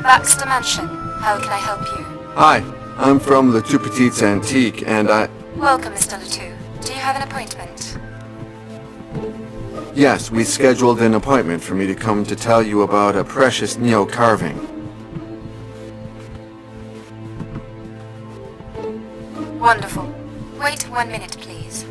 That's the mansion. How can I help you? Hi, I'm from Le Tout Petit's Antique, and Welcome, Mr. Letou. Do you have an appointment? Yes, we scheduled an appointment for me to come to tell you about a precious Neo carving. Wonderful. Wait 1 minute, please.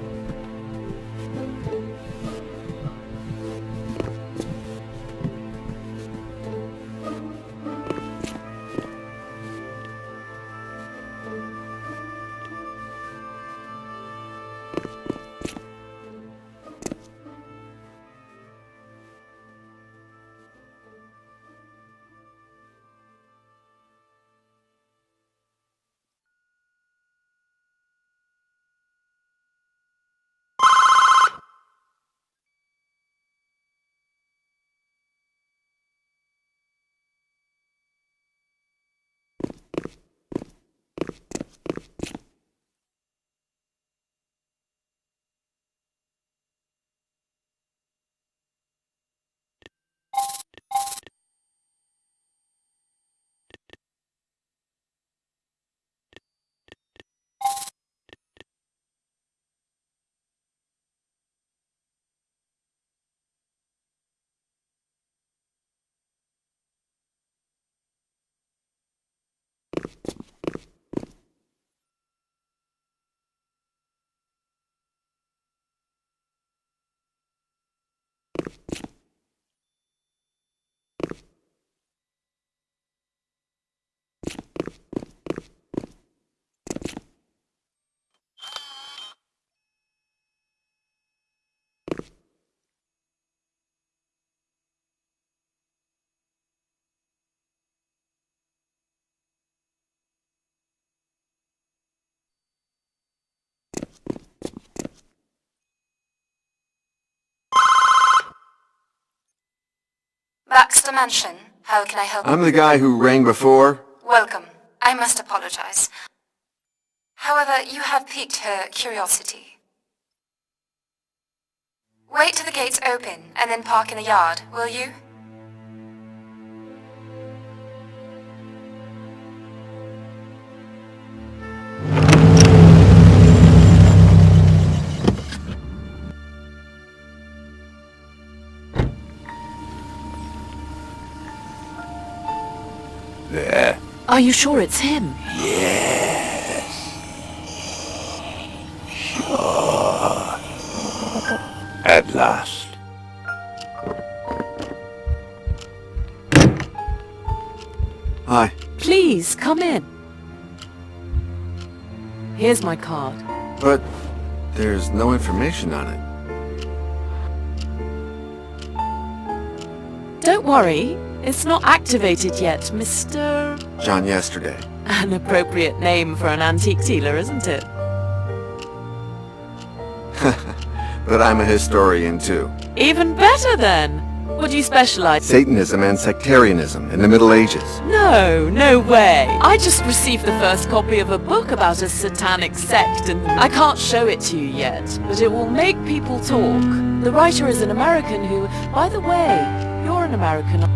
That's the mansion. How can I help you? I'm the guy who rang before. Welcome. I must apologize. However, you have piqued her curiosity. Wait till the gates open and then park in the yard, will you? There. Are you sure it's him? Yes. Sure. At last. Hi. Please, come in. Here's my card. But there's no information on it. Don't worry, it's not activated yet, Mr. John Yesterdey. An appropriate name for an antique dealer, isn't it? But I'm a historian too. Even better then! What do you specialize? Satanism and sectarianism in the Middle Ages. No way! I just received the first copy of a book about a satanic sect and I can't show it to you yet, but it will make people talk. The writer is an American who, by the way, you're an American.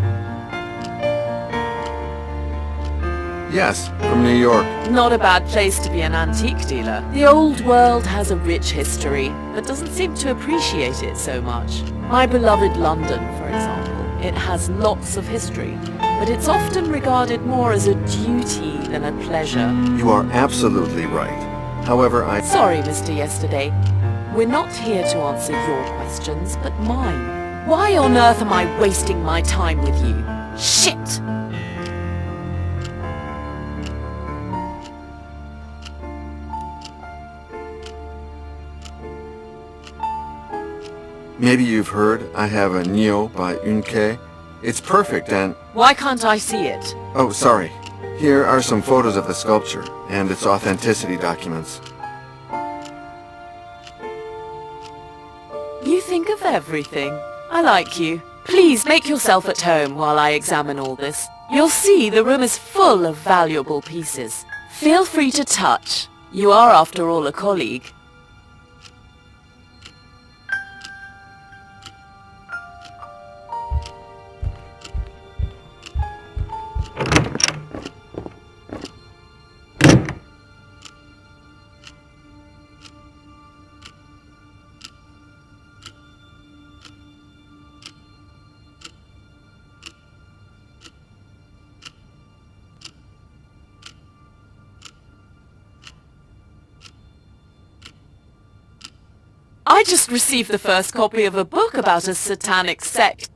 Yes, from New York. Not a bad place to be an antique dealer. The old world has a rich history, but doesn't seem to appreciate it so much. My beloved London, for example, it has lots of history, but it's often regarded more as a duty than a pleasure. You are absolutely right. However, Sorry, Mr. Yesterday. We're not here to answer your questions, but mine. Why on earth am I wasting my time with you? Shit! Maybe you've heard I have a Neo by Unke. It's perfect and... Why can't I see it? Oh, sorry. Here are some photos of the sculpture and its authenticity documents. You think of everything. I like you. Please make yourself at home while I examine all this. You'll see the room is full of valuable pieces. Feel free to touch. You are, after all, a colleague. just received the first copy of a book about a satanic sect.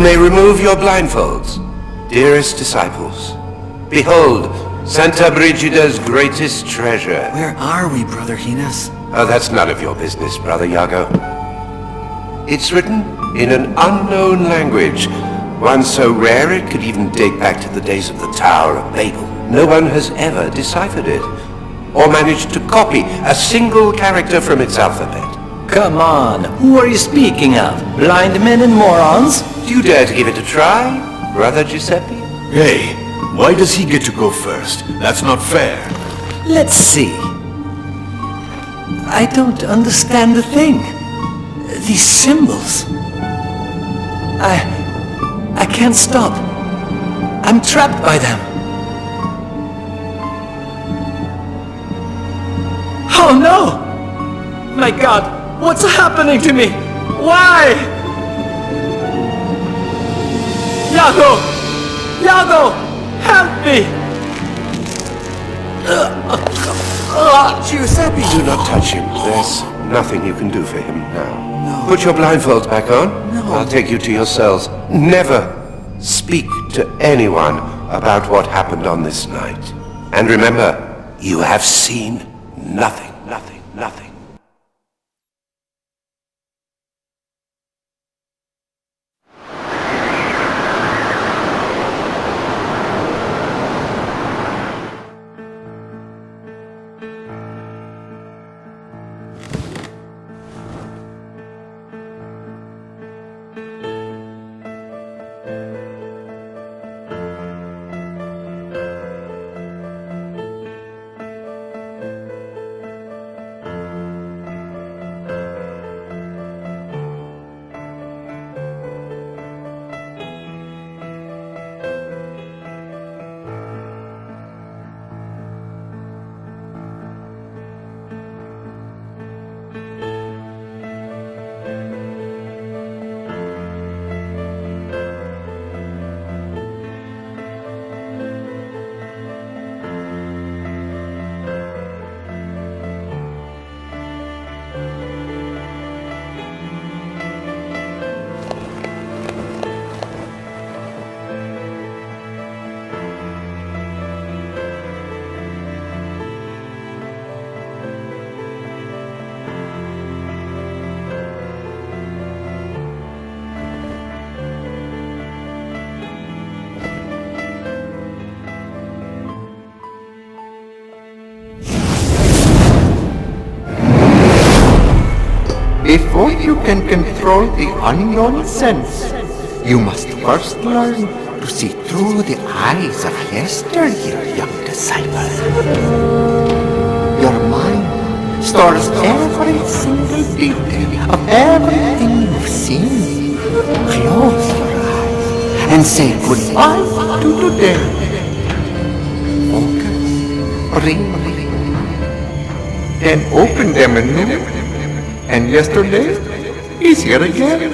may remove your blindfolds, dearest disciples. Behold, Santa Brigida's greatest treasure. Where are we, Brother Hines? Oh, that's none of your business, Brother Iago. It's written in an unknown language, one so rare it could even date back to the days of the Tower of Babel. No one has ever deciphered it, or managed to copy a single character from its alphabet. Come on, who are you speaking of? Blind men and morons? Do you dare to give it a try, Brother Giuseppe? Hey, why does he get to go first? That's not fair. Let's see. I don't understand a thing. These symbols. I can't stop. I'm trapped by them. Oh no! My God, what's happening to me? Why? Iago! Iago! Help me! Giuseppe! Do not touch him. There's nothing you can do for him now. Put your blindfolds back on. I'll take you to your cells. Never speak to anyone about what happened on this night. And remember, you have seen nothing. Nothing. Before you can control the unknown sense, you must first learn to see through the eyes of yesteryear, young disciple. Your mind stores every single detail of everything you've seen. Close your eyes and say goodbye to today. Focus, breathe, then open them anew. And yesterday is here again.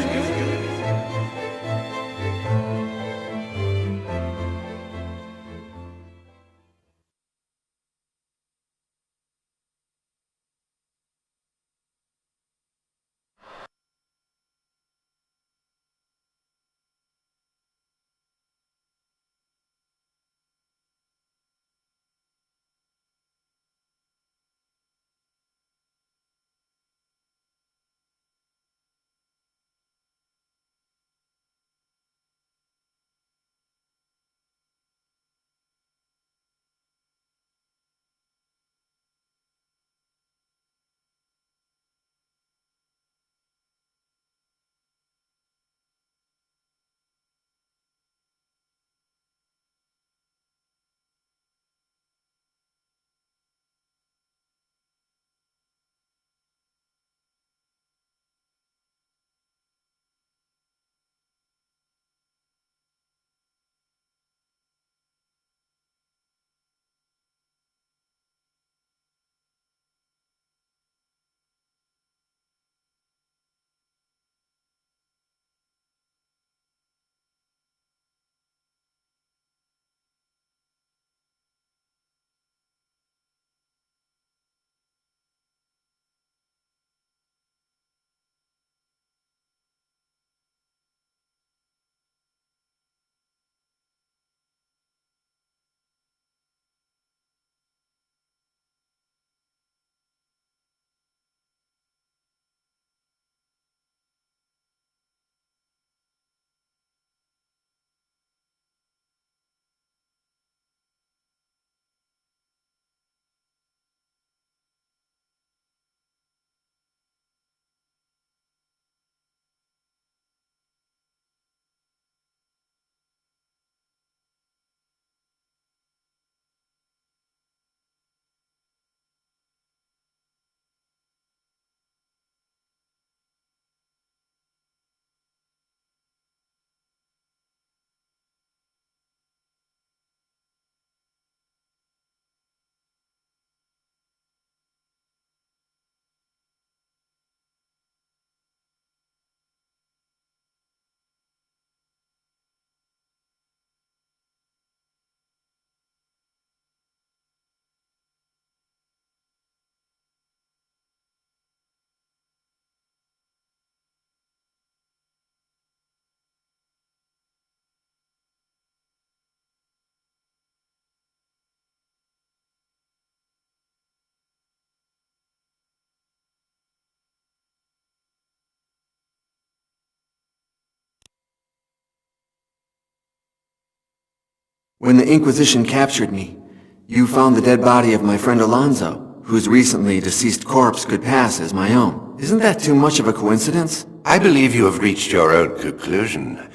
When the Inquisition captured me, you found the dead body of my friend Alonzo, whose recently deceased corpse could pass as my own. Isn't that too much of a coincidence? I believe you have reached your own conclusion.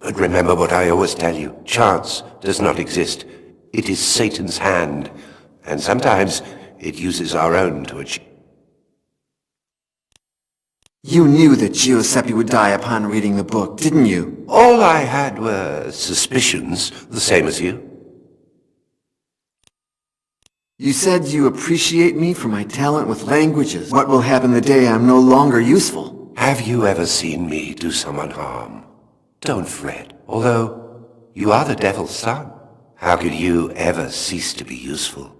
But remember what I always tell you. Chance does not exist. It is Satan's hand. And sometimes it uses our own to achieve. You knew that Giuseppe would die upon reading the book, didn't you? All I had were suspicions, the same as you. You said you appreciate me for my talent with languages. What will happen the day I'm no longer useful? Have you ever seen me do someone harm? Don't fret. Although you are the devil's son, how could you ever cease to be useful?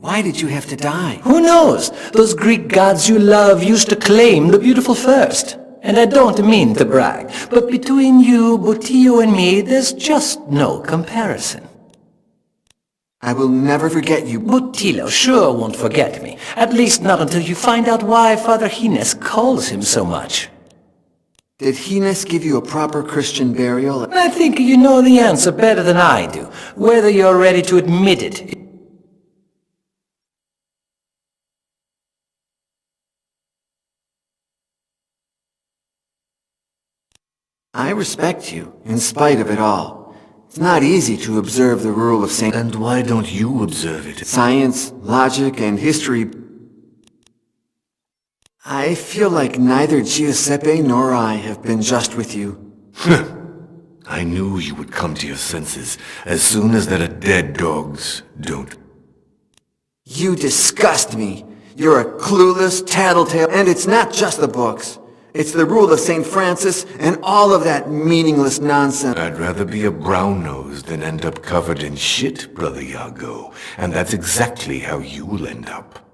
Why did you have to die? Who knows? Those Greek gods you love used to claim the beautiful first. And I don't mean to brag, but between you, Botillo, and me, there's just no comparison. I will never forget you. Botillo sure won't forget me. At least not until you find out why Father Gines calls him so much. Did Gines give you a proper Christian burial? I think you know the answer better than I do, whether you're ready to admit it. I respect you, in spite of it all. It's not easy to observe the rule of Saint... And why don't you observe it? Science, logic, and history... I feel like neither Giuseppe nor I have been just with you. I knew you would come to your senses as soon as that a dead dogs don't. You disgust me. You're a clueless tattletale, and it's not just the books. It's the rule of St. Francis and all of that meaningless nonsense. I'd rather be a brown-nose than end up covered in shit, Brother Iago. And that's exactly how you'll end up.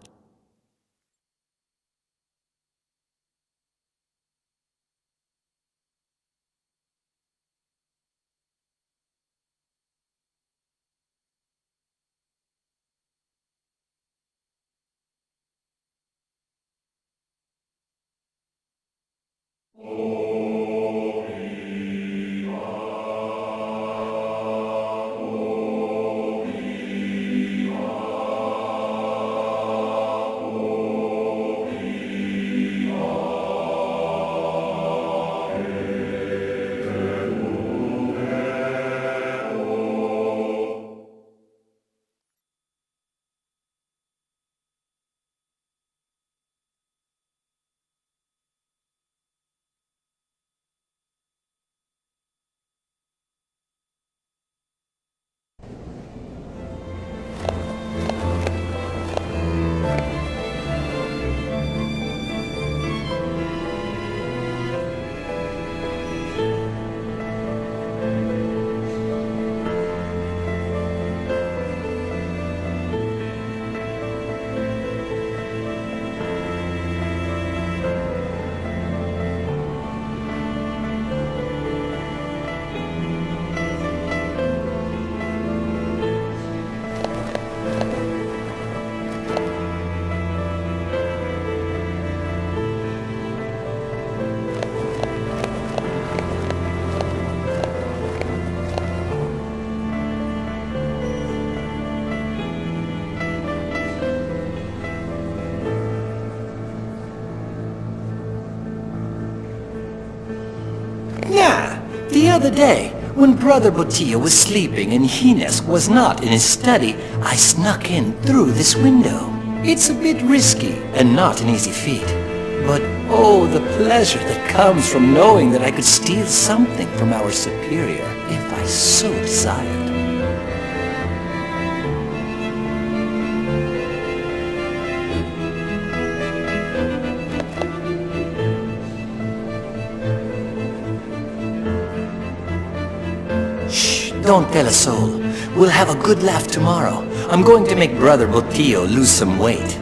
The other day, when Brother Botillo was sleeping and Gines was not in his study, I snuck in through this window. It's a bit risky and not an easy feat. But oh, the pleasure that comes from knowing that I could steal something from our superior if I so desired. Don't tell a soul. We'll have a good laugh tomorrow. I'm going to make Brother Botillo lose some weight.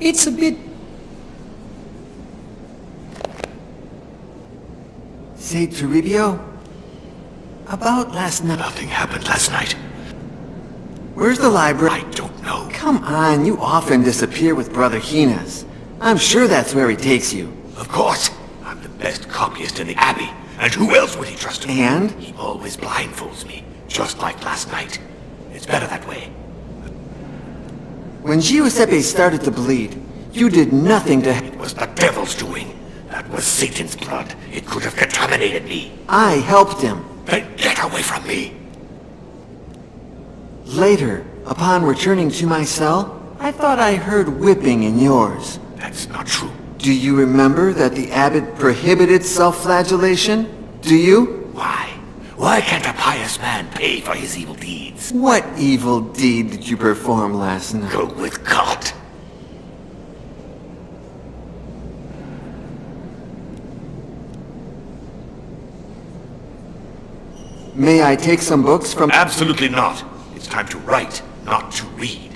It's a bit... Say, Toribio? About last night... Nothing happened last night. Where's the library? I don't know. Come on, you often disappear with Brother Hines. I'm sure that's where he takes you. Of course. I'm the best copyist in the Abbey. And who else would he trust? And? He always blindfolds me, just like last night. It's better that way. When Giuseppe started to bleed, you did nothing to... It was the devil's doing. That was Satan's blood. It could have contaminated me. I helped him. Then get away from me. Later, upon returning to my cell, I thought I heard whipping in yours. That's not true. Do you remember that the abbot prohibited self-flagellation? Do you? Why? Why can't a pious man pay for his evil deeds? What evil deed did you perform last night? Go with God. May I take some books from... Absolutely not. It's time to write, not to read.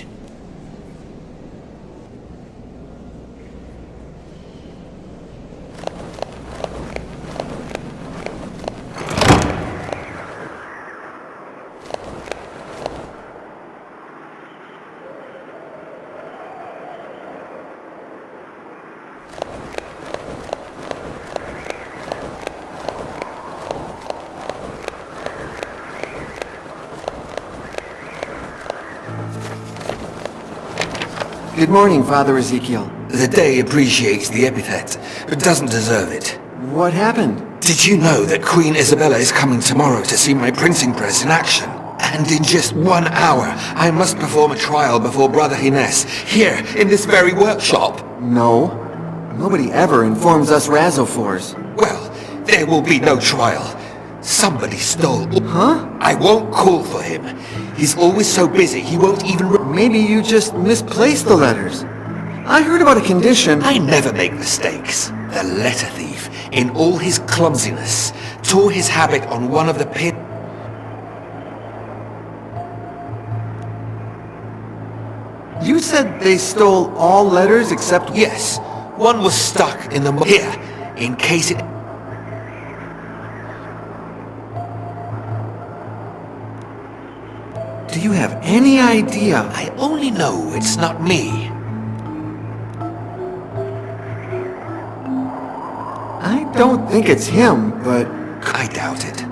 Good morning, Father Ezekiel. The day appreciates the epithet, but doesn't deserve it. What happened? Did you know that Queen Isabella is coming tomorrow to see my printing press in action? And in just 1 hour, I must perform a trial before Brother Hines, here, in this very workshop. No. Nobody ever informs us Razophores. Well, there will be no trial. Somebody stole... Huh? I won't call for him. He's always so busy, he won't even... Maybe you just misplaced the letters. I heard about a condition... I never make mistakes. The letter thief, in all his clumsiness, tore his habit on one of the pin... You said they stole all letters except... Yes, one was stuck in the... Here, in case it... Do you have any idea? I only know it's not me. I don't think it's him, but... I doubt it.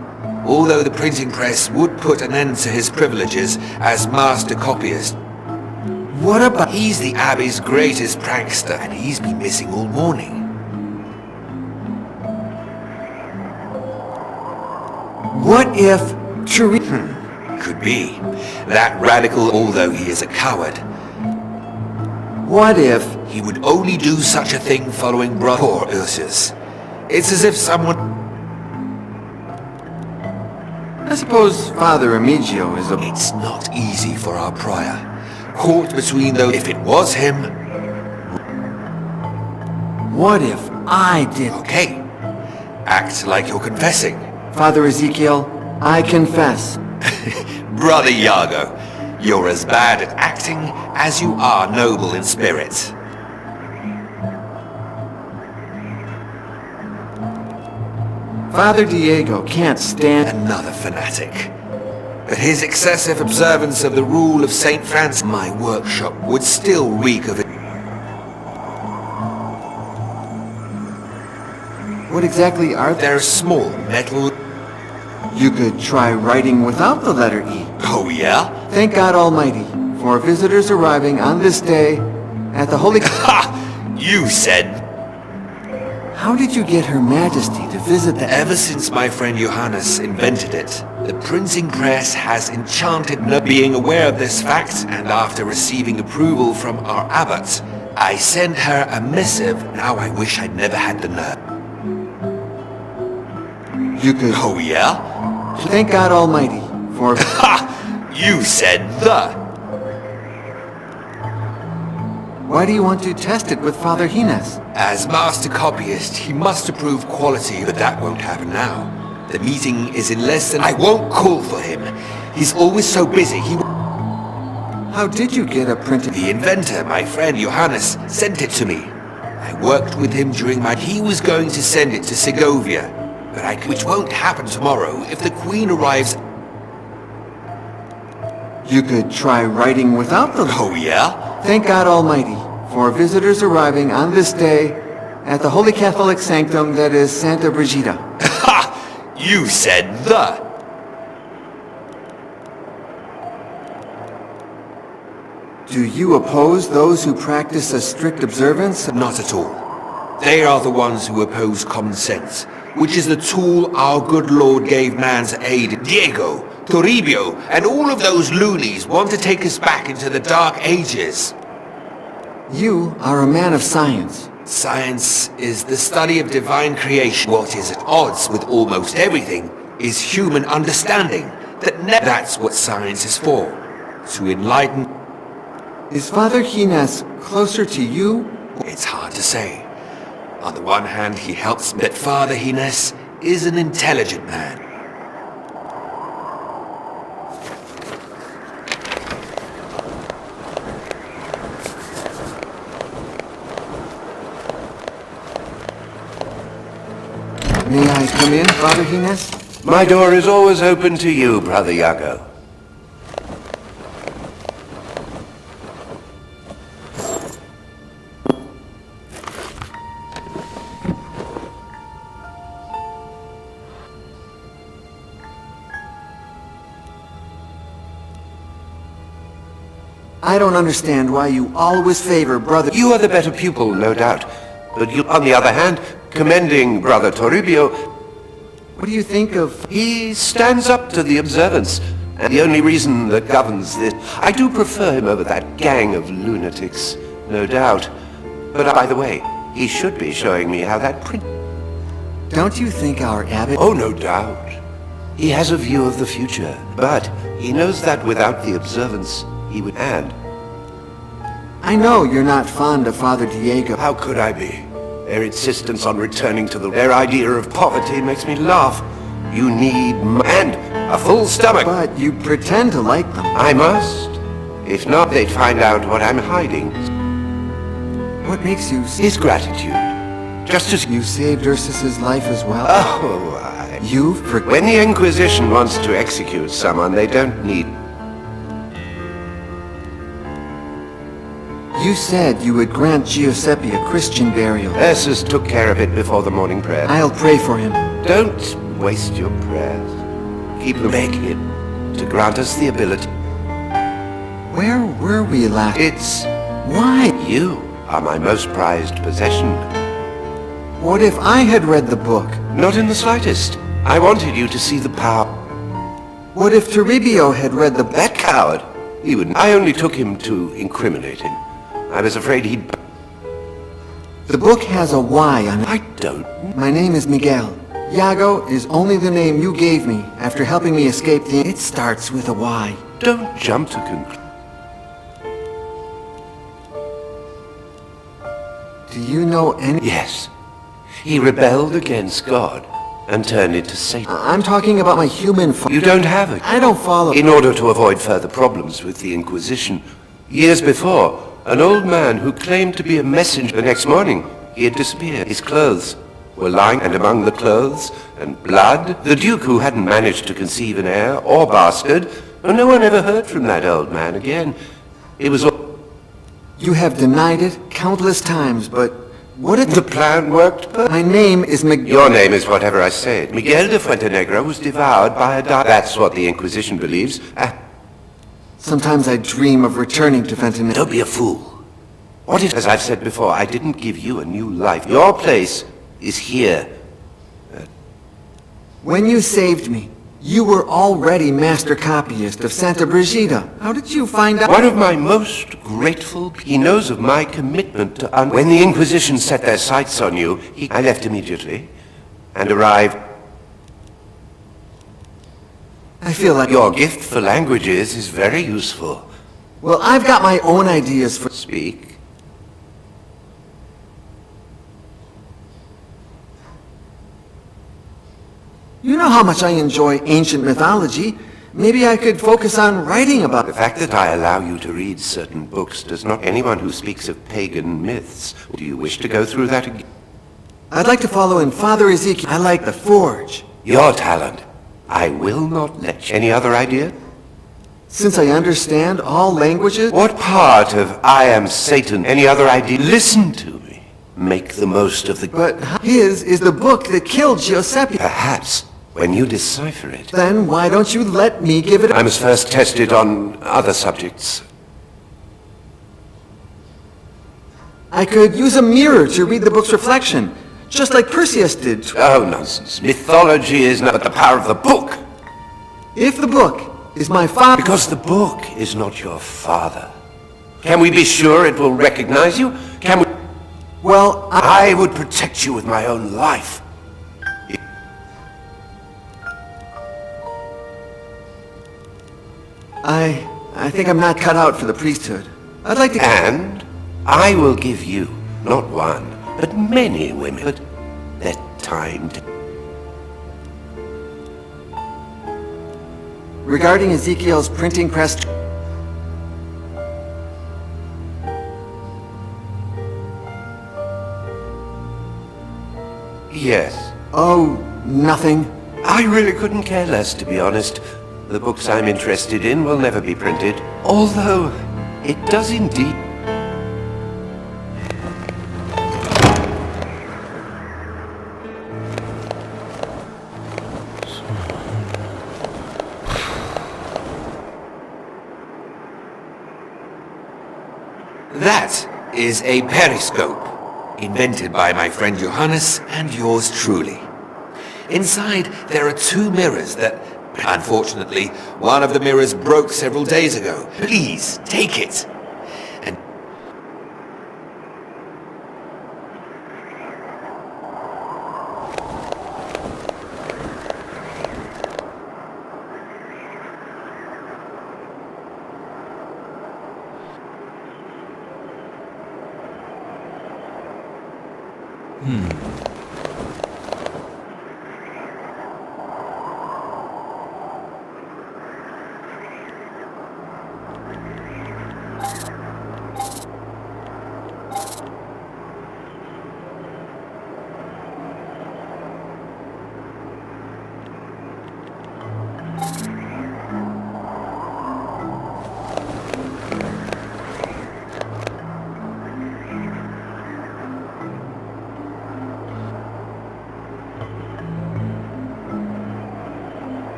Although the printing press would put an end to his privileges as master copyist. What about... He's the Abbey's greatest prankster, and he's been missing all morning. What if... Could be. That radical, although he is a coward. What if... He would only do such a thing following Poor Ursus. It's as if someone... I suppose Father Remigio is a... It's not easy for our prior. Caught between those... If it was him... What if I did... Okay. Act like you're confessing. Father Ezekiel, I confess. Brother Iago, you're as bad at acting as you are noble in spirit. Father Diego can't stand... Another fanatic. But his excessive observance of the rule of St. Francis, my workshop would still reek of it. What exactly are they? They're small metal... You could try writing without the letter E. Oh yeah? Thank God Almighty for visitors arriving on this day at the Holy... Ha! You said... How did you get Her Majesty to visit the... Ever since my friend Johannes invented it, the printing press has enchanted no being aware of this fact, and after receiving approval from our abbot, I sent her a missive. Now I wish I'd never had the nerve. You could... Oh yeah? Thank God Almighty for... Ha! You said the... Why do you want to test it with Father Hines? As master copyist, he must approve quality, but that won't happen now. The meeting is in less than... I won't call for him. He's always so busy, he... How did you get a printed... The inventor, my friend Johannes, sent it to me. I worked with him during my... He was going to send it to Segovia, but which won't happen tomorrow if the Queen arrives... You could try writing without them. Oh, yeah? Thank God Almighty for visitors arriving on this day at the Holy Catholic Sanctum that is Santa Brigida. Ha! You said the. Do you oppose those who practice a strict observance? Not at all. They are the ones who oppose common sense, which is the tool our good Lord gave man's aid. Diego, Toribio, and all of those loonies want to take us back into the Dark Ages. You are a man of science. Science is the study of divine creation. What is at odds with almost everything is human understanding. That's what science is for. To enlighten... Is Father Gines closer to you? It's hard to say. On the one hand, he helps, but Father Gines is an intelligent man. May I come in, Father Gines? My door is always open to you, Brother Iago. I don't understand why you always favor Brother... You are the better pupil, no doubt. But you, on the other hand, commending Brother Toribio... What do you think of... He stands up to the observance, and the only reason that governs this... I do prefer him over that gang of lunatics, no doubt. But by the way, he should be showing me how that print... Don't you think our abbot... Oh, no doubt. He has a view of the future, but he knows that without the observance, he would add. I know you're not fond of Father Diego. How could I be? Their insistence on returning to their idea of poverty makes me laugh. You need and a full stomach. But you pretend to like them. I must. If not, they'd find out what I'm hiding. What makes you... His gratitude. Just as You saved Ursus's life as well? Oh, You forget... When the Inquisition wants to execute someone, they don't need... You said you would grant Giuseppe a Christian burial. Ursus took care of it before the morning prayer. I'll pray for him. Don't waste your prayers. Keep begging him to grant us the ability. Where were we last? It's... Why? You are my most prized possession. What if I had read the book? Not in the slightest. I wanted you to see the power. What if Toribio had read the... That coward! He wouldn't. I only took him to incriminate him. I was afraid he'd... The book has a Y on it. I don't... My name is Miguel. Iago is only the name you gave me after helping me escape the... It starts with a Y. Don't jump to conclusions. Do you know any... Yes. He rebelled against God and turned into Satan. I'm talking about my human... You don't have it. I don't follow... In order to avoid further problems with the Inquisition, years before, an old man who claimed to be a messenger, the next morning, he had disappeared. His clothes were lying, and among the clothes and blood, the Duke, who hadn't managed to conceive an heir or bastard, and no one ever heard from that old man again. It was all... You have denied it countless times, but what if... The plan worked perfectly. My name is Miguel... Your name is whatever I said. Miguel de Fuentenegra was devoured by a That's what the Inquisition believes. Sometimes I dream of returning to Fenton. Don't be a fool. What if, as I've said before, I didn't give you a new life? Your place is here. When you saved me, you were already master copyist of Santa Brigida. How did you find out? One of my most grateful... He knows of my commitment to... When the Inquisition set their sights on you, I left immediately and arrived... I feel like... Your gift for languages is very useful. Well, I've got my own ideas for... Speak. You know how much I enjoy ancient mythology. Maybe I could focus on writing about The it. fact that I allow you to read certain books does not anyone who speaks of pagan myths. Do you wish to go through that again? I'd like to follow in Father Ezekiel. I like the forge. Your talent. I will not let you. Any other idea? Since I understand all languages... What part of I am Satan? Any other idea? Listen to me. Make the most of the... But his is the book that killed Giuseppe. Perhaps, when you decipher it... Then why don't you let me give it... I must first test it on other subjects. I could use a mirror to read the book's reflection, just like Perseus did. Oh, nonsense. Mythology is not but the power of the book. If the book is my father... Because the book is not your father. Can we be sure it will recognize you? Can we... Well, I would protect you with my own life. I think I'm not cut out for the priesthood. I'd like to... And I will give you, not one, but many women. But let time to... Regarding Ezekiel's printing press... Yes. Oh, nothing. I really couldn't care less, to be honest. The books I'm interested in will never be printed. Although, it does indeed... That is a periscope, invented by my friend Johannes and yours truly. Inside, there are two mirrors that, unfortunately, one of the mirrors broke several days ago. Please, take it. And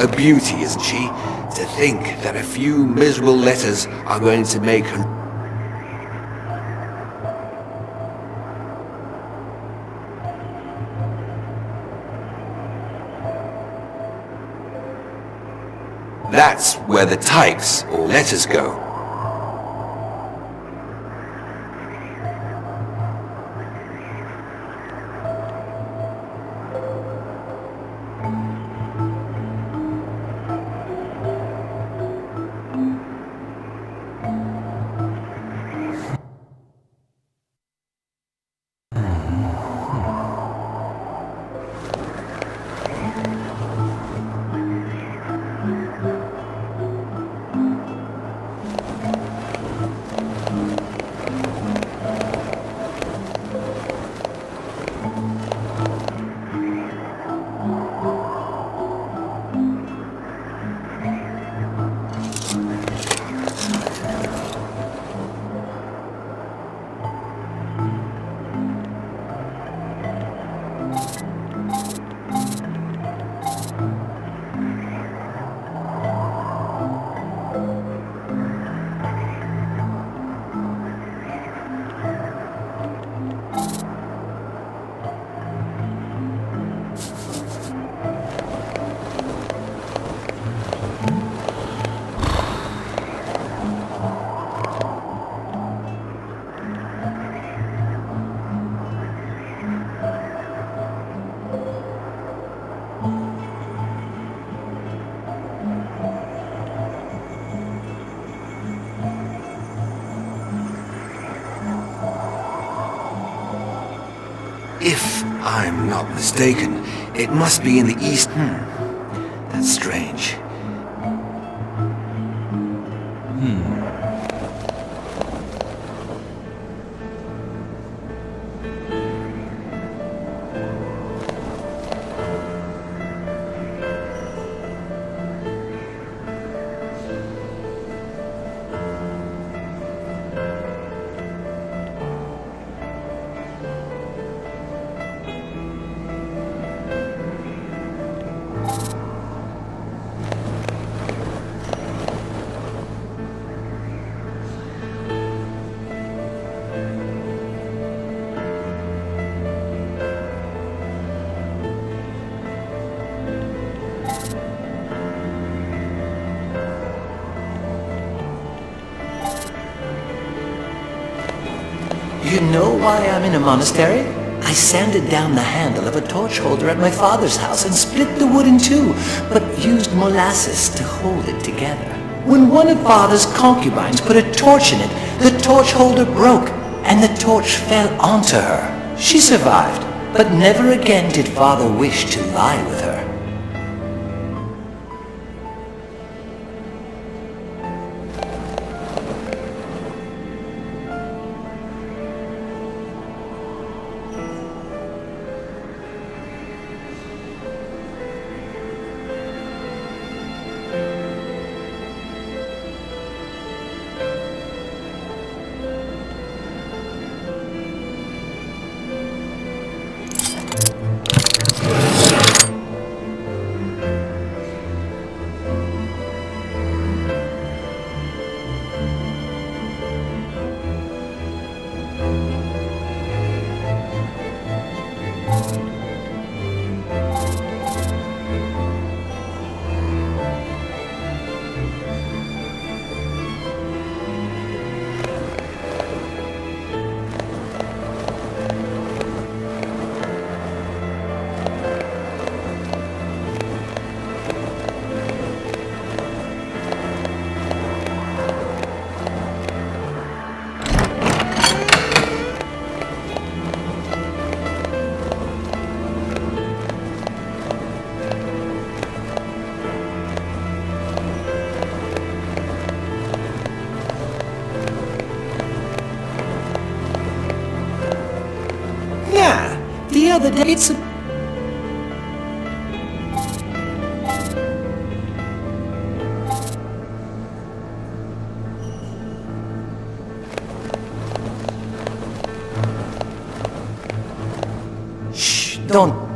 a beauty, isn't she? To think that a few miserable letters are going to make her... That's where the types, or letters, go. I'm not mistaken, it must be in the east. That's strange. You know why I'm in a monastery? I sanded down the handle of a torch holder at my father's house and split the wood in two, but used molasses to hold it together. When one of father's concubines put a torch in it, the torch holder broke, and the torch fell onto her. She survived, but never again did father wish to lie with her. The other day, it's a... Shh, don't...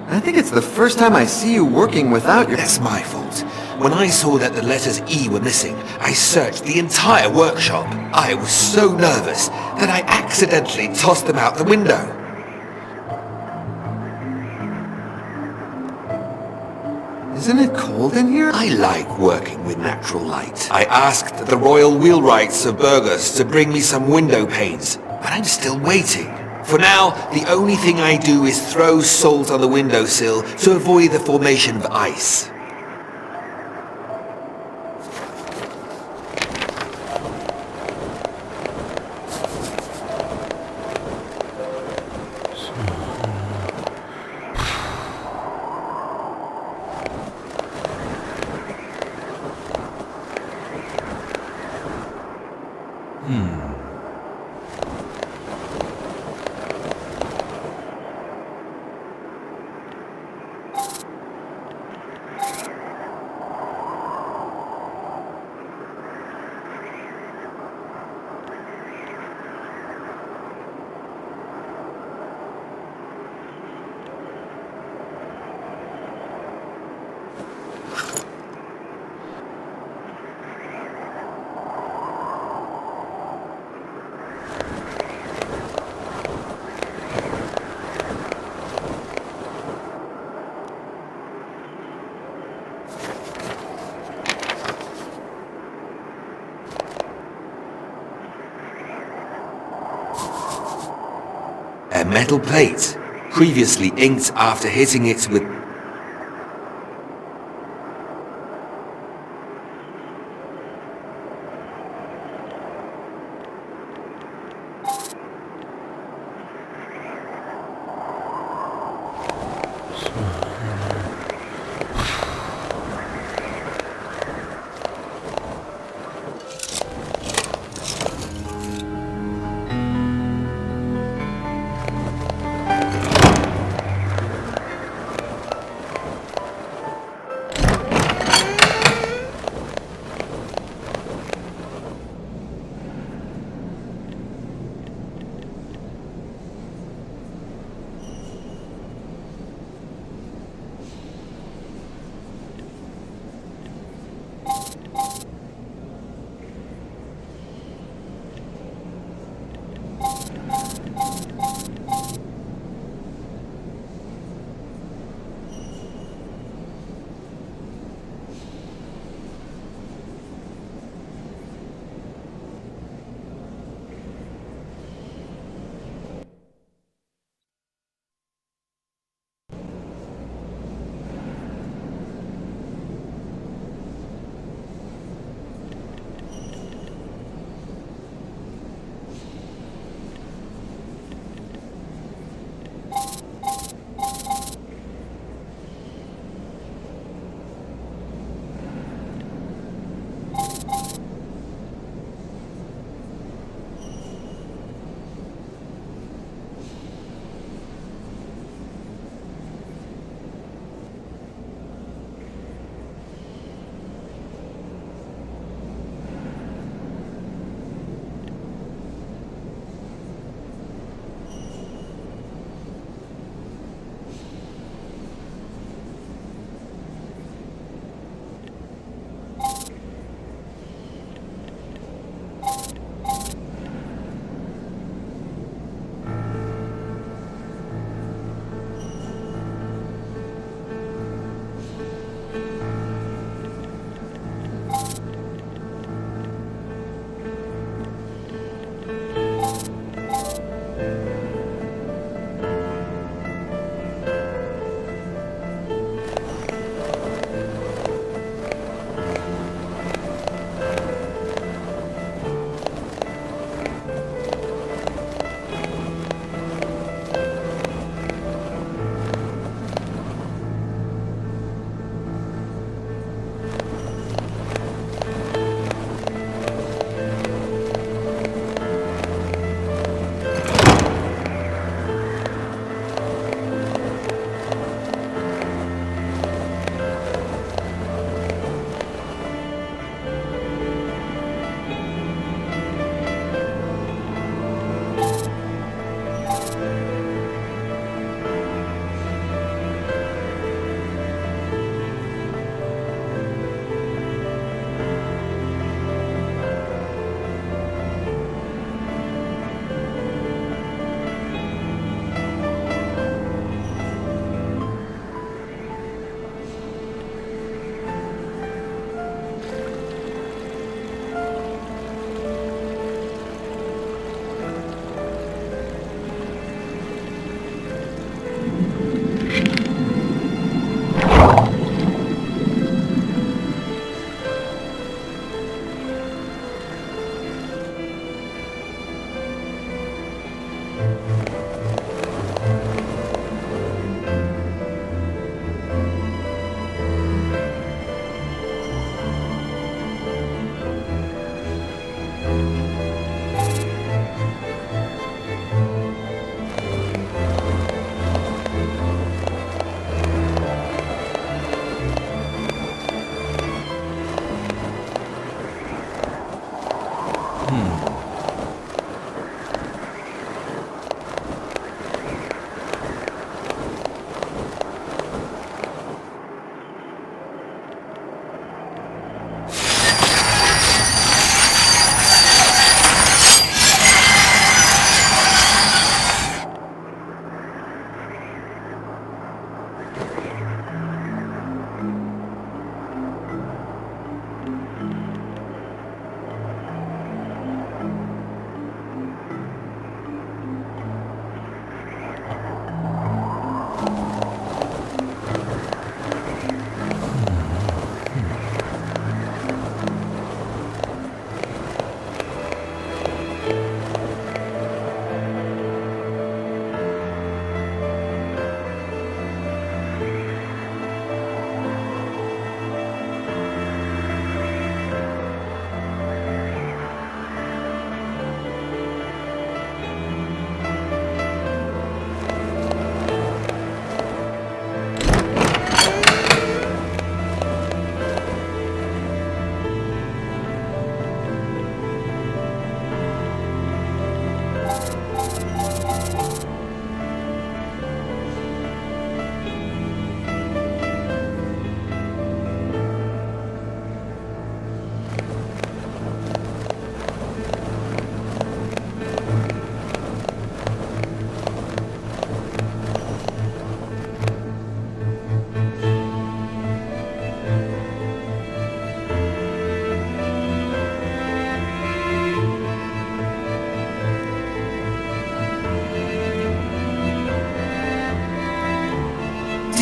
I think it's the first time I see you working without your... That's my fault. When I saw that the letters E were missing, I searched the entire workshop. I was so nervous that I accidentally tossed them out the window. Isn't it cold in here? I like working with natural light. I asked the royal wheelwrights of Burgos to bring me some window panes, but I'm still waiting. For now, the only thing I do is throw salt on the windowsill to avoid the formation of ice. A metal plate, previously inked after hitting it with...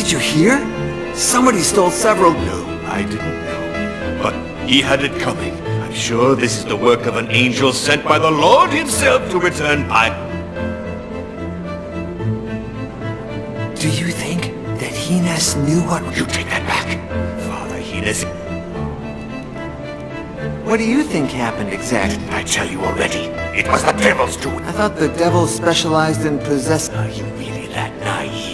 Did you hear? Somebody stole several... No, I didn't know. But he had it coming. I'm sure this is the work of an angel sent by the Lord himself to return by... Do you think that Hines knew what... You take that back. Father Hines... What do you think happened exactly? Didn't I tell you already? It was the devil's doing. I thought the devil specialized in possessing... Are you really that naive?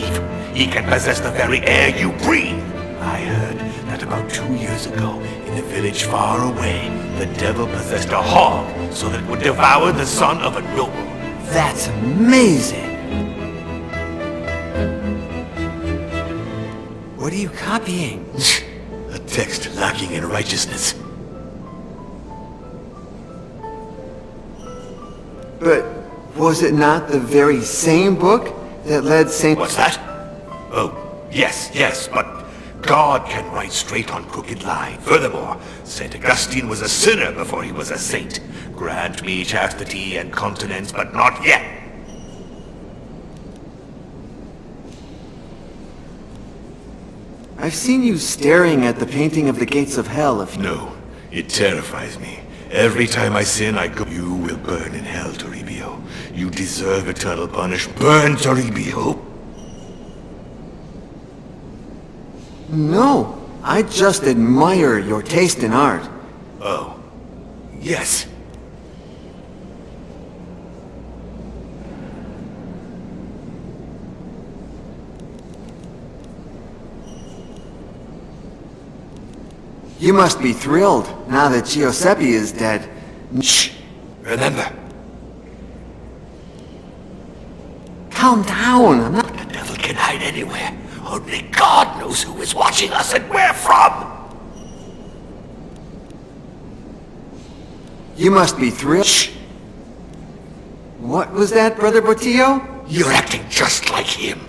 He can possess the very air you breathe. I heard that about 2 years ago, in a village far away, the devil possessed a hog so that it would devour the son of a noble. That's amazing! What are you copying? A text lacking in righteousness. But was it not the very same book that led Saint... What's that? Oh, yes, but God can write straight on crooked line. Furthermore, St. Augustine was a sinner before he was a saint. Grant me chastity and continence, but not yet. I've seen you staring at the painting of the gates of hell a few... No, it terrifies me. Every time I sin, I go... You will burn in hell, Toribio. You deserve eternal punishment. Burn, Toribio! No, I just admire your taste in art. Oh, yes. You must be thrilled now that Giuseppe is dead. Shh! Remember, Calm down, I'm not... the devil can hide anywhere. Only God knows who is watching us and where from! You must be thrilled. Shh! What was that, Brother Botillo? You're acting just like him.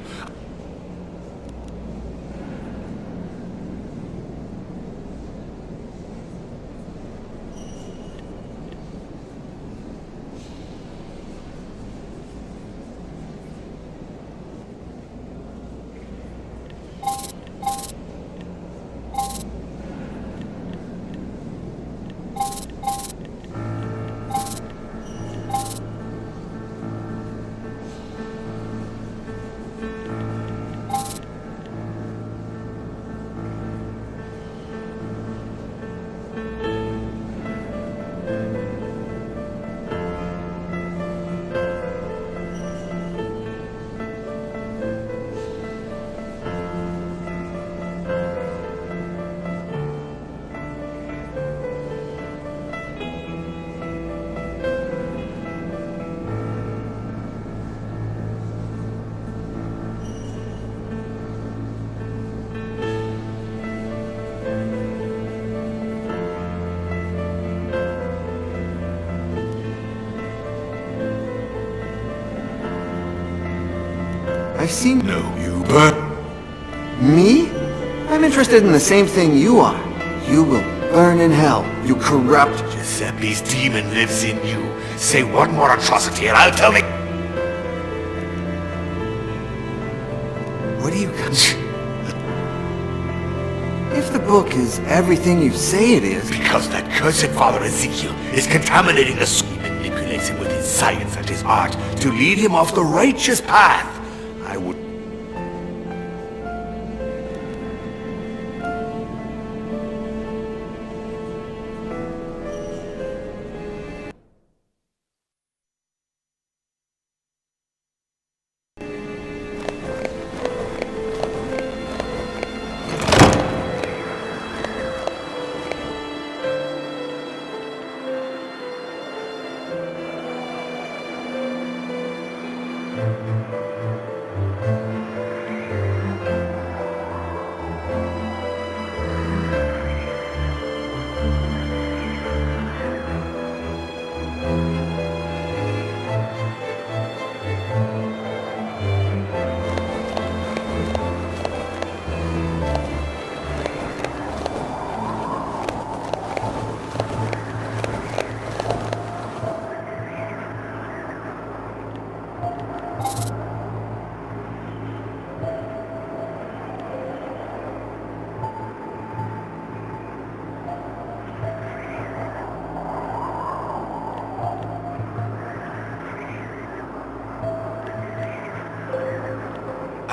I've seen... No, you burn. Me? I'm interested in the same thing you are. You will burn in hell, you corrupt... Giuseppe's demon lives in you. Say one more atrocity and I'll tell me... What do you... If the book is everything you say it is... Because that cursed Father Ezekiel is contaminating the soul. He manipulates him with his science and his art to lead him off the righteous path. I would...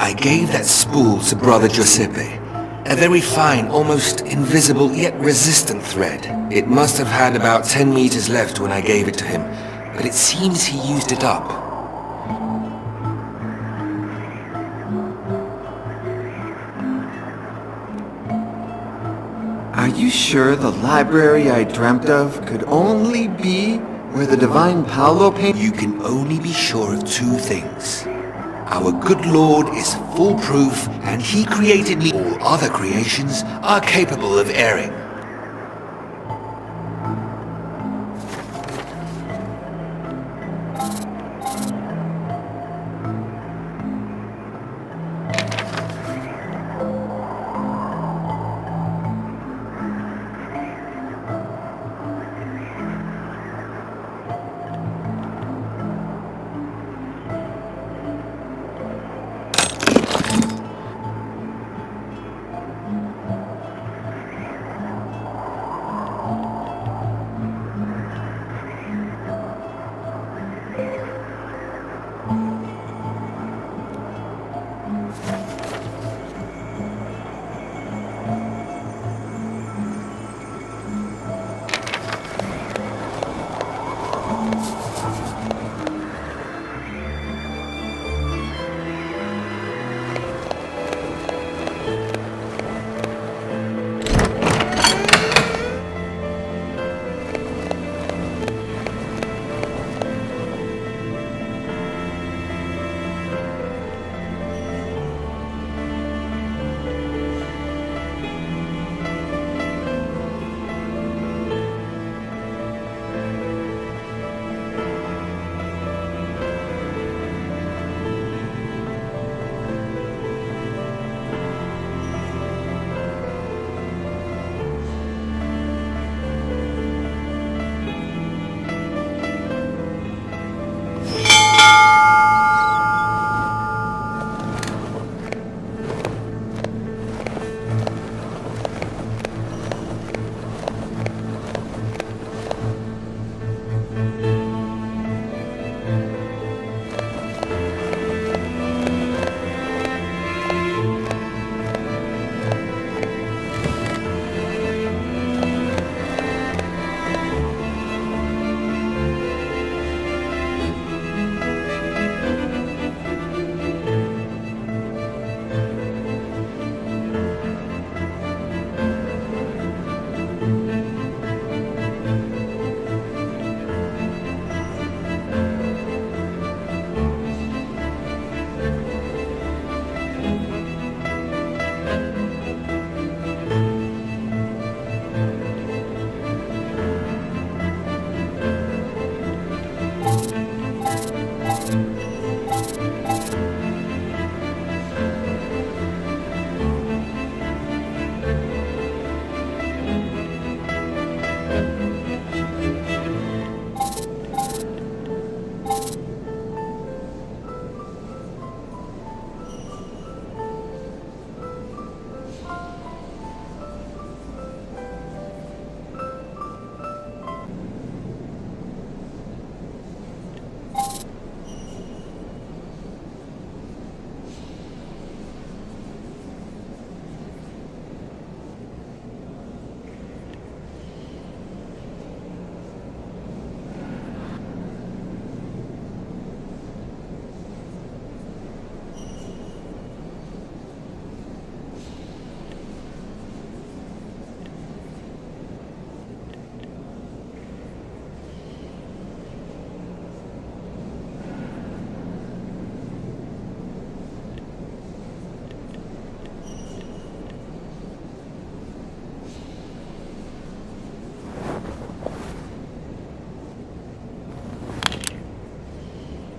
I gave that spool to Brother Giuseppe. A very fine, almost invisible, yet resistant thread. It must have had about 10 meters left when I gave it to him, but it seems he used it up. Are you sure the library I dreamt of could only be where the divine Paolo painted? You can only be sure of two things. Our good Lord is foolproof, and he created me. All other creations are capable of erring.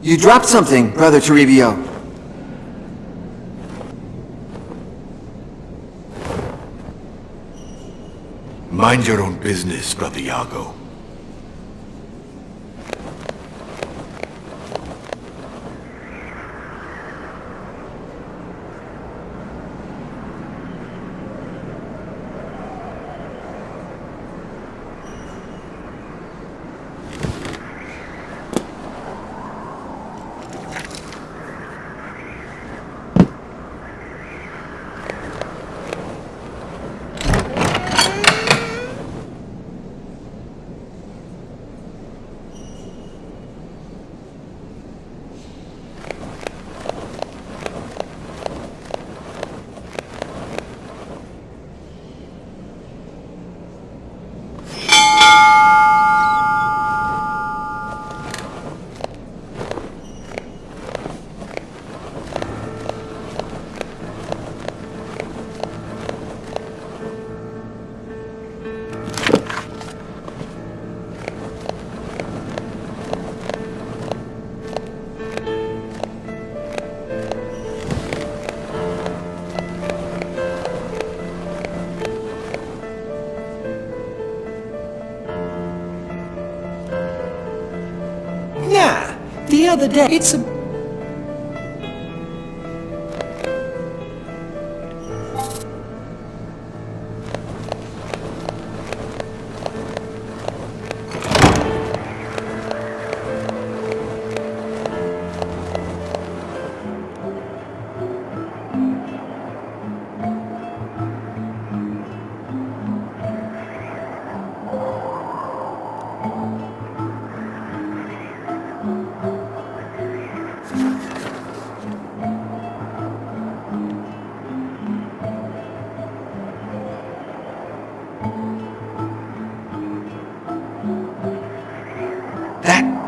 You dropped something, Brother Toribio. Mind your own business, Brother Iago. the other day. It's a...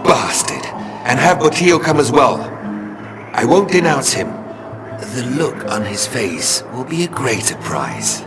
Bastard! And have Botillo come as well. I won't denounce him. The look on his face will be a greater prize.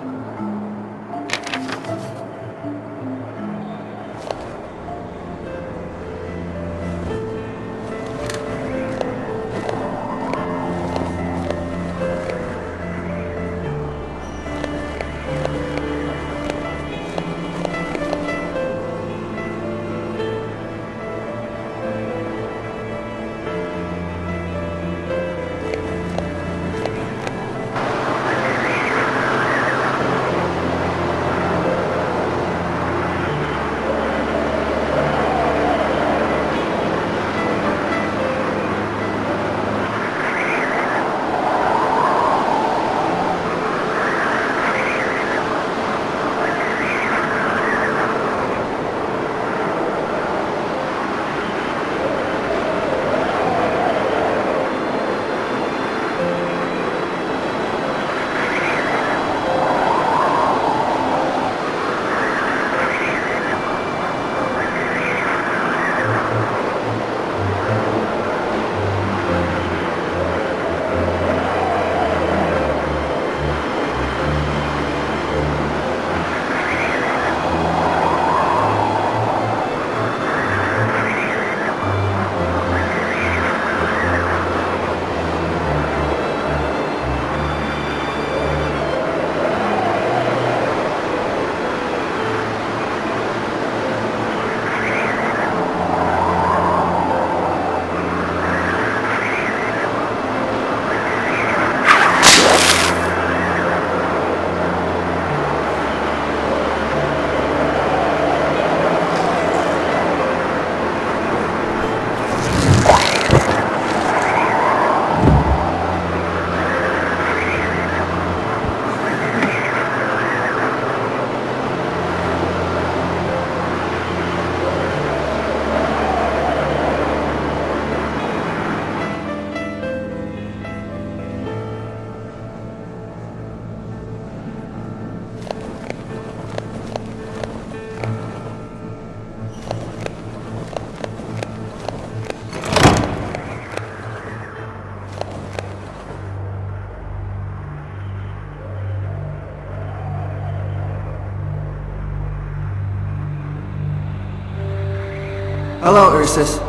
Hello, Ursus.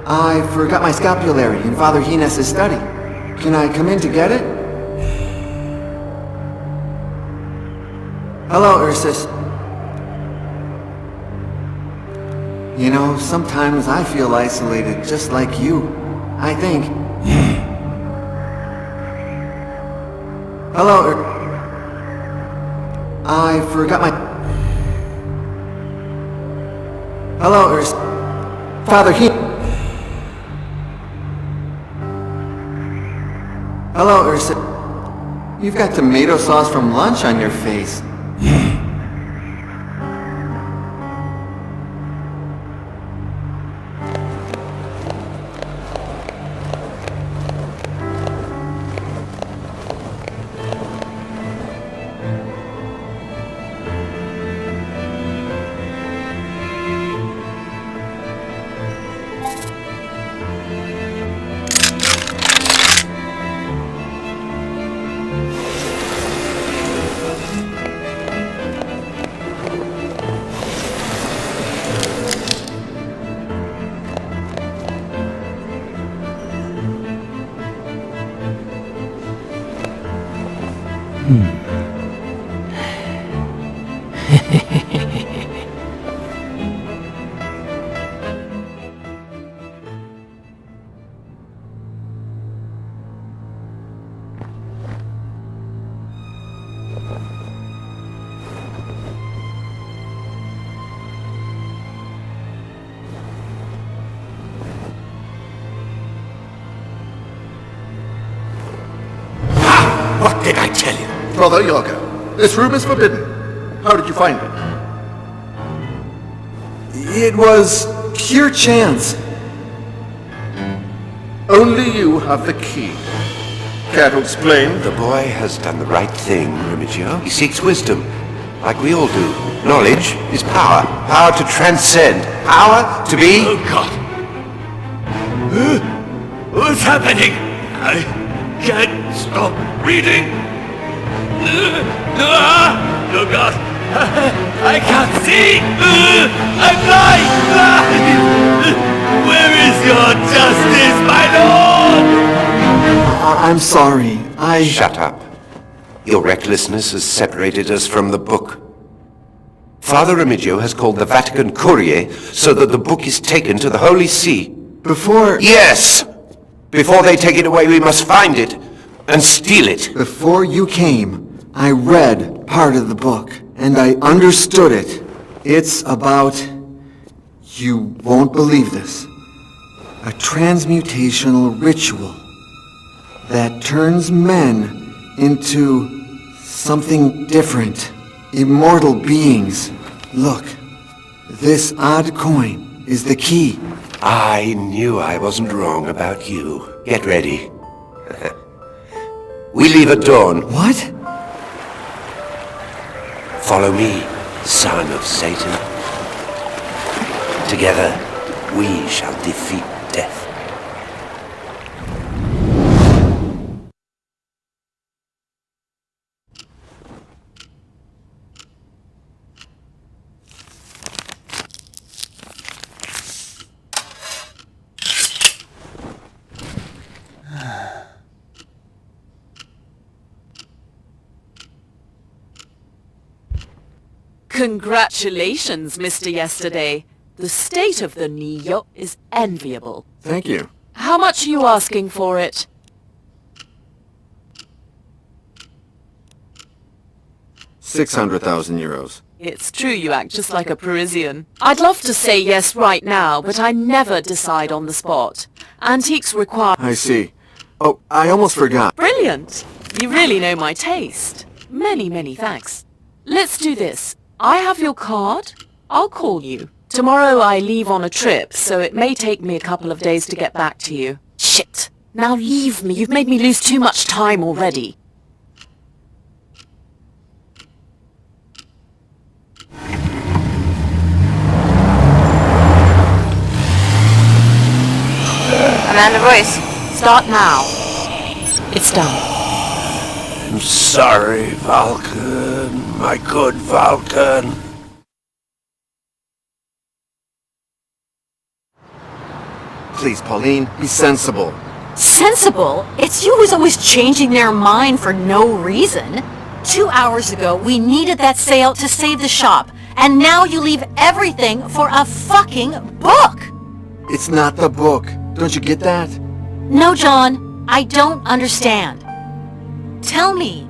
I forgot my scapulary in Father Hines' study. Can I come in to get it? Hello, Ursus. You know, sometimes I feel isolated, just like you. I think. Hello, I forgot my... Hello, Ursus. Father Hello, Ursus. You've got tomato sauce from lunch on your face. What did I tell you? Brother Yago, this room is forbidden. How did you find it? It was pure chance. Only you have the key. Care to explain? The boy has done the right thing, Remigio. He seeks wisdom, like we all do. Knowledge is power. Power to transcend. Power to be... Oh, God. What's happening? I can't stop reading. Oh, God. I can't see. I'm blind. Where is your justice, my lord? I'm sorry. Shut up. Your recklessness has separated us from the book. Father Remigio has called the Vatican Courier so that the book is taken to the Holy See. Before... Yes! Before they take it away, we must find it and steal it. Before you came, I read part of the book, and I understood it. It's about... You won't believe this. A transmutational ritual that turns men into something different. Immortal beings. Look, this odd coin is the key. I knew I wasn't wrong about you. Get ready. We leave at dawn. What? Follow me, son of Satan. Together, we shall defeat death. Congratulations, Mr. Yesterday. The state of the Neo is enviable. Thank you. How much are you asking for it? 600,000 euros. It's true you act just like a Parisian. I'd love to say yes right now, but I never decide on the spot. Antiques require... I see. Oh, I almost forgot. Brilliant! You really know my taste. Many, many thanks. Let's do this. I have your card. I'll call you. Tomorrow I leave on a trip, so it may take me a couple of days to get back to you. Shit! Now leave me. You've made me lose too much time already. Amanda voice. Start now. It's done. I'm sorry, Vulcan. My good Vulcan. Please, Pauline, be sensible. Sensible? It's you who's always changing their mind for no reason. 2 hours ago, we needed that sale to save the shop, and now you leave everything for a fucking book! It's not the book. Don't you get that? No, John, I don't understand. Tell me.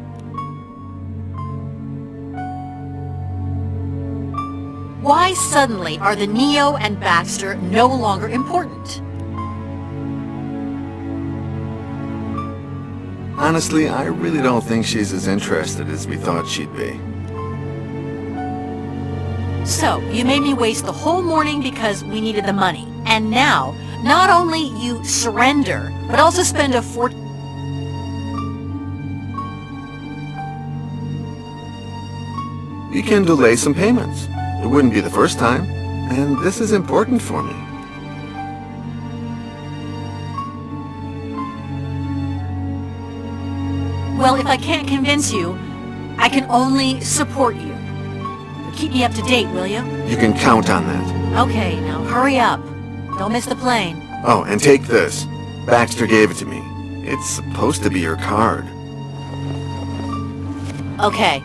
Why suddenly are the Neo and Baxter no longer important? Honestly, I really don't think she's as interested as we thought she'd be. So, you made me waste the whole morning because we needed the money. And now, not only you surrender, but also spend a fortune. We can delay some payments. It wouldn't be the first time. And this is important for me. Well, if I can't convince you, I can only support you. Keep me up to date, will you? You can count on that. Okay, now hurry up. Don't miss the plane. Oh, and take this. Baxter gave it to me. It's supposed to be your card. Okay.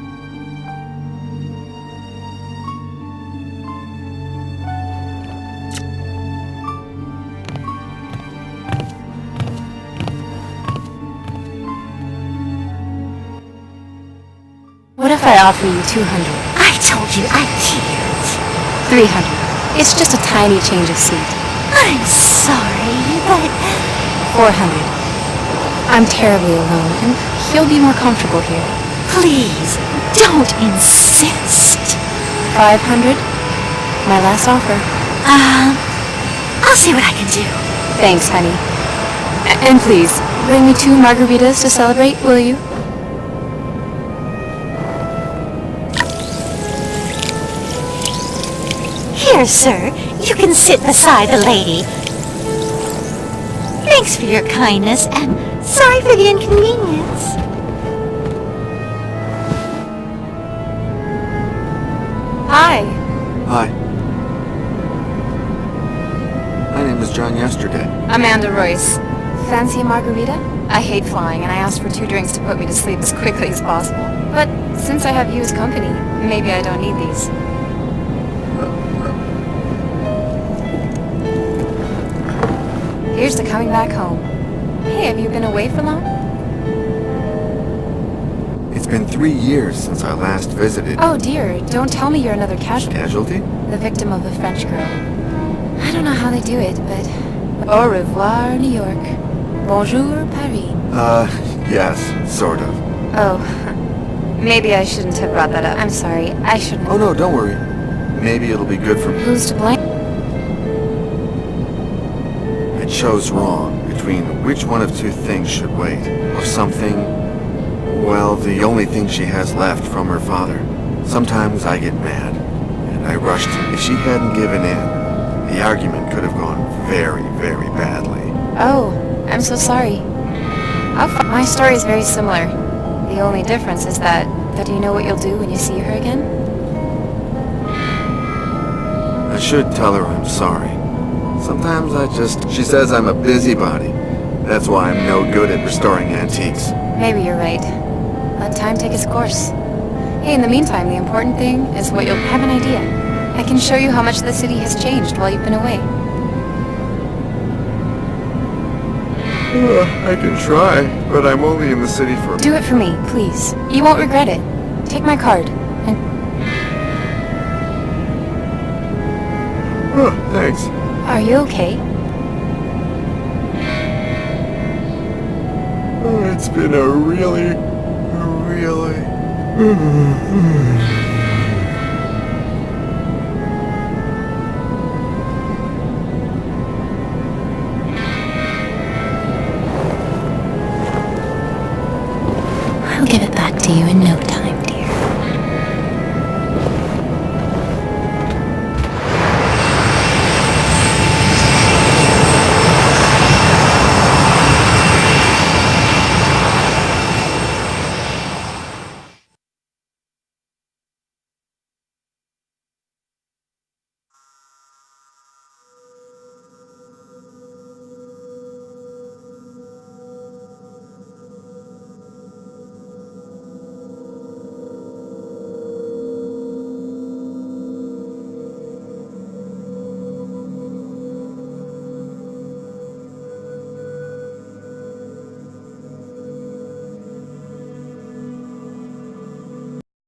What if I offer you 200? I told you I can't. 300. It's just a tiny change of seat. I'm sorry, but... 400. I'm terribly alone, and he'll be more comfortable here. Please, don't insist. 500? My last offer. I'll see what I can do. Thanks, honey. And please, bring me 2 margaritas to celebrate, will you? Here, sir. You can sit beside the lady. Thanks for your kindness, and sorry for the inconvenience. Hi. Hi. My name is John Yesterdai. Amanda Royce. Fancy a margarita? I hate flying, and I asked for 2 drinks to put me to sleep as quickly as possible. But since I have you as company, maybe I don't need these. Here's to coming back home. Hey, have you been away for long? It's been 3 years since I last visited. Oh dear, don't tell me you're another casualty. Casualty? The victim of the French girl. I don't know how they do it, but... Au revoir, New York. Bonjour, Paris. Yes, sort of. Oh, maybe I shouldn't have brought that up. I'm sorry, I shouldn't. Oh no, don't worry. Maybe it'll be good for me. Who's to blame? I chose wrong between which one of 2 things should wait, or something, well, the only thing she has left from her father. Sometimes I get mad, and I rushed him. If she hadn't given in, the argument could have gone very, very badly. Oh, I'm so sorry. My story is very similar. The only difference is that do you know what you'll do when you see her again? I should tell her I'm sorry. Sometimes she says I'm a busybody. That's why I'm no good at restoring antiques. Maybe you're right. Let time take its course. Hey, in the meantime, the important thing is what you'll have an idea. I can show you how much the city has changed while you've been away. I can try, but I'm only in the city for... Do it for me, please. You won't regret it. Take my card, and... Oh, thanks. Are you okay? Oh, it's been a really... I'll give it back to you in no time.